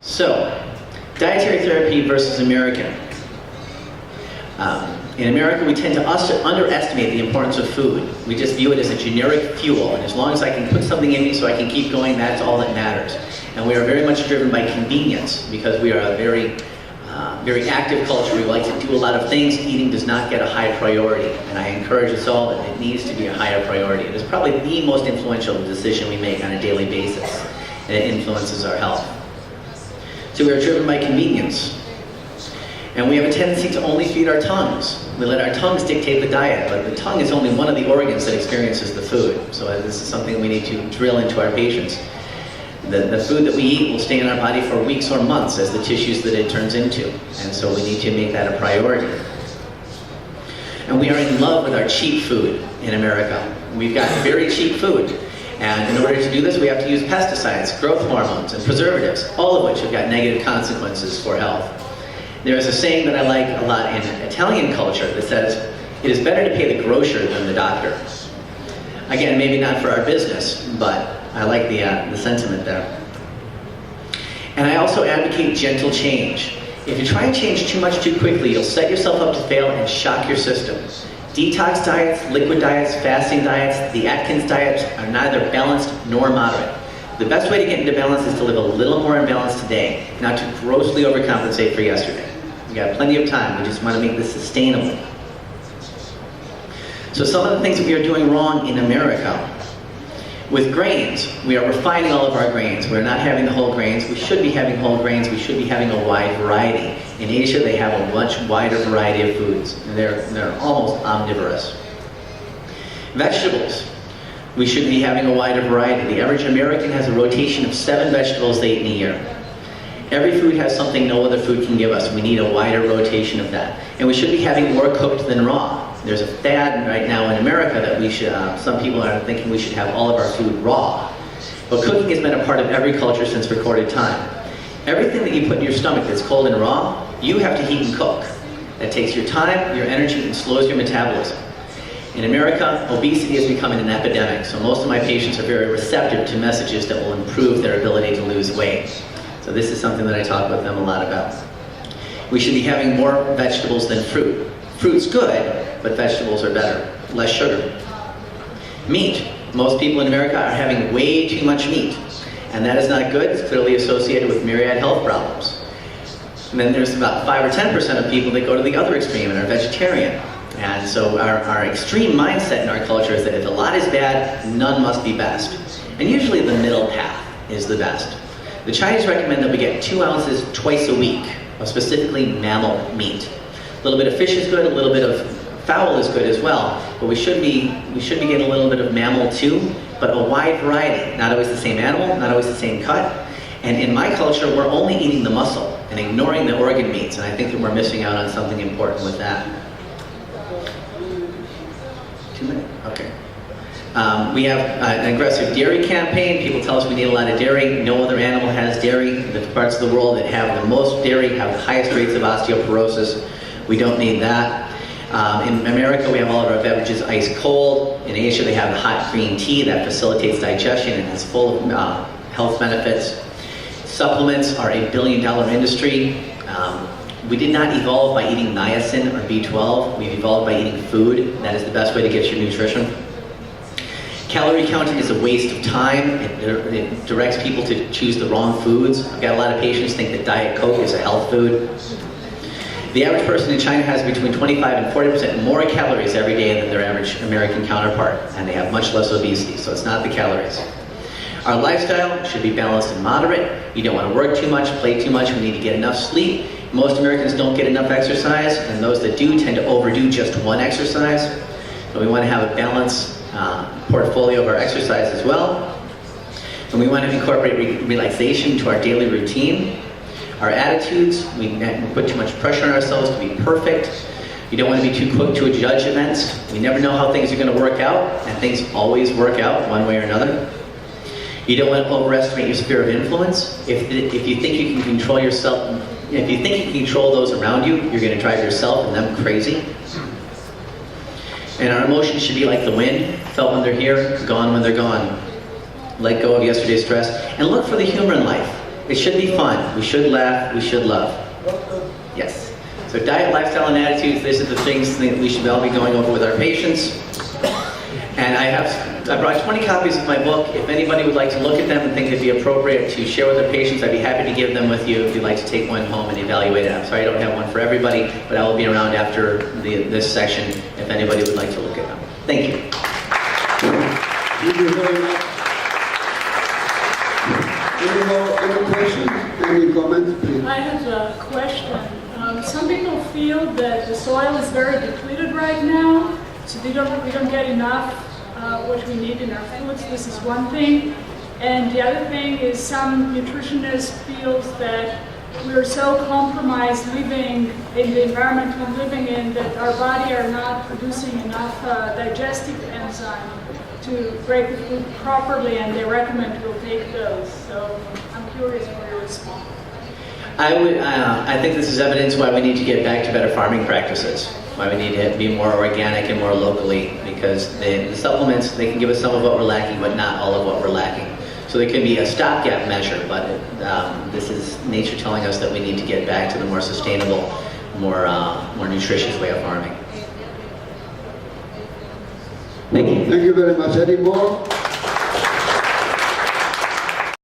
So, dietary therapy versus American. In America, we tend to underestimate the importance of food. We just view it as a generic fuel, and as long as I can put something in me so I can keep going, that's all that matters. And we are very much driven by convenience, because we are a very active culture. We like to do a lot of things. Eating does not get a high priority, and I encourage us all that it needs to be a higher priority. It is probably the most influential decision we make on a daily basis, and it influences our health. So we are driven by convenience. And we have a tendency to only feed our tongues. We let our tongues dictate the diet, but the tongue is only one of the organs that experiences the food. So this is something we need to drill into our patients. The food that we eat will stay in our body for weeks or months as the tissues that it turns into. And so we need to make that a priority. And we are in love with our cheap food in America. We've got very cheap food. And in order to do this, we have to use pesticides, growth hormones, and preservatives, all of which have got negative consequences for health. There is a saying that I like a lot in Italian culture that says, it is better to pay the grocer than the doctor. Again, maybe not for our business, but I like the sentiment there. And I also advocate gentle change. If you try and change too much too quickly, you'll set yourself up to fail and shock your system. Detox diets, liquid diets, fasting diets, the Atkins diets are neither balanced nor moderate. The best way to get into balance is to live a little more in balance today, not to grossly overcompensate for yesterday. We've got plenty of time. We just want to make this sustainable. So some of the things that we are doing wrong in America. With grains, we are refining all of our grains. We're not having the whole grains. We should be having whole grains. We should be having a wide variety. In Asia, they have a much wider variety of foods. And they're almost omnivorous. Vegetables. We should be having a wider variety. The average American has a rotation of 7 vegetables they eat in a year. Every food has something no other food can give us. We need a wider rotation of that. And we should be having more cooked than raw. There's a fad right now in America that we should, some people are thinking we should have all of our food raw. But cooking has been a part of every culture since recorded time. Everything that you put in your stomach that's cold and raw, you have to heat and cook. That takes your time, your energy, and slows your metabolism. In America, obesity is becoming an epidemic, so most of my patients are very receptive to messages that will improve their ability to lose weight. So this is something that I talk with them a lot about. We should be having more vegetables than fruit. Fruit's good, but vegetables are better. Less sugar. Meat. Most people in America are having way too much meat. And that is not good. It's clearly associated with myriad health problems. And then there's about 5 or 10% of people that go to the other extreme and are vegetarian. And so our extreme mindset in our culture is that if a lot is bad, none must be best. And usually the middle path is the best. The Chinese recommend that we get 2 ounces twice a week of specifically mammal meat. A little bit of fish is good, a little bit of fowl is good as well, but we should be getting a little bit of mammal too, but a wide variety. Not always the same animal, not always the same cut. And in my culture, we're only eating the muscle and ignoring the organ meats, and I think that we're missing out on something important with that. 2 minutes? Okay. We have an aggressive dairy campaign. People tell us we need a lot of dairy. No other animal has dairy. The parts of the world that have the most dairy have the highest rates of osteoporosis. We don't need that. In America, we have all of our beverages ice cold. In Asia, they have the hot green tea that facilitates digestion and is full of health benefits. Supplements are a billion-dollar industry. We did not evolve by eating niacin or B12. We've evolved by eating food. That is the best way to get your nutrition. Calorie counting is a waste of time. It directs people to choose the wrong foods. I've got a lot of patients think that Diet Coke is a health food. The average person in China has between 25 and 40% more calories every day than their average American counterpart, and they have much less obesity, so it's not the calories. Our lifestyle should be balanced and moderate. You don't want to work too much, play too much. We need to get enough sleep. Most Americans don't get enough exercise, and those that do tend to overdo just one exercise. So we want to have a balanced portfolio of our exercise as well. And we want to incorporate relaxation into our daily routine. Our attitudes, we put too much pressure on ourselves to be perfect. You don't want to be too quick to judge events. We never know how things are going to work out, and things always work out one way or another. You don't want to overestimate your sphere of influence. If you think you can control yourself, if you think you can control those around you, you're going to drive yourself and them crazy. And our emotions should be like the wind, felt when they're here, gone when they're gone. Let go of yesterday's stress, and look for the humor in life. It should be fun. We should laugh. We should love. Yes. So diet, lifestyle, and attitudes, these are the things that we should all be going over with our patients. And I brought 20 copies of my book. If anybody would like to look at them and think it'd be appropriate to share with their patients, I'd be happy to give them with you if you'd like to take one home and evaluate it. I'm sorry I don't have one for everybody, but I will be around after this section if anybody would like to look at them. Thank you. Thank you very much. Any questions? Any comments, please? I have a question. Some people feel that the soil is very depleted right now, so we don't get enough what we need in our foods. This is one thing. And the other thing is some nutritionists feel that we're so compromised living in the environment we're living in that our body are not producing enough digestive enzyme to break the food properly, and they recommend we'll take those. So I'm curious for your response. I think this is evidence why we need to get back to better farming practices, why we need to be more organic and more locally, because the supplements, they can give us some of what we're lacking, but not all of what we're lacking. So there can be a stopgap measure, but this is nature telling us that we need to get back to the more sustainable, more nutritious way of farming. Thank you. Thank you very much. Any more?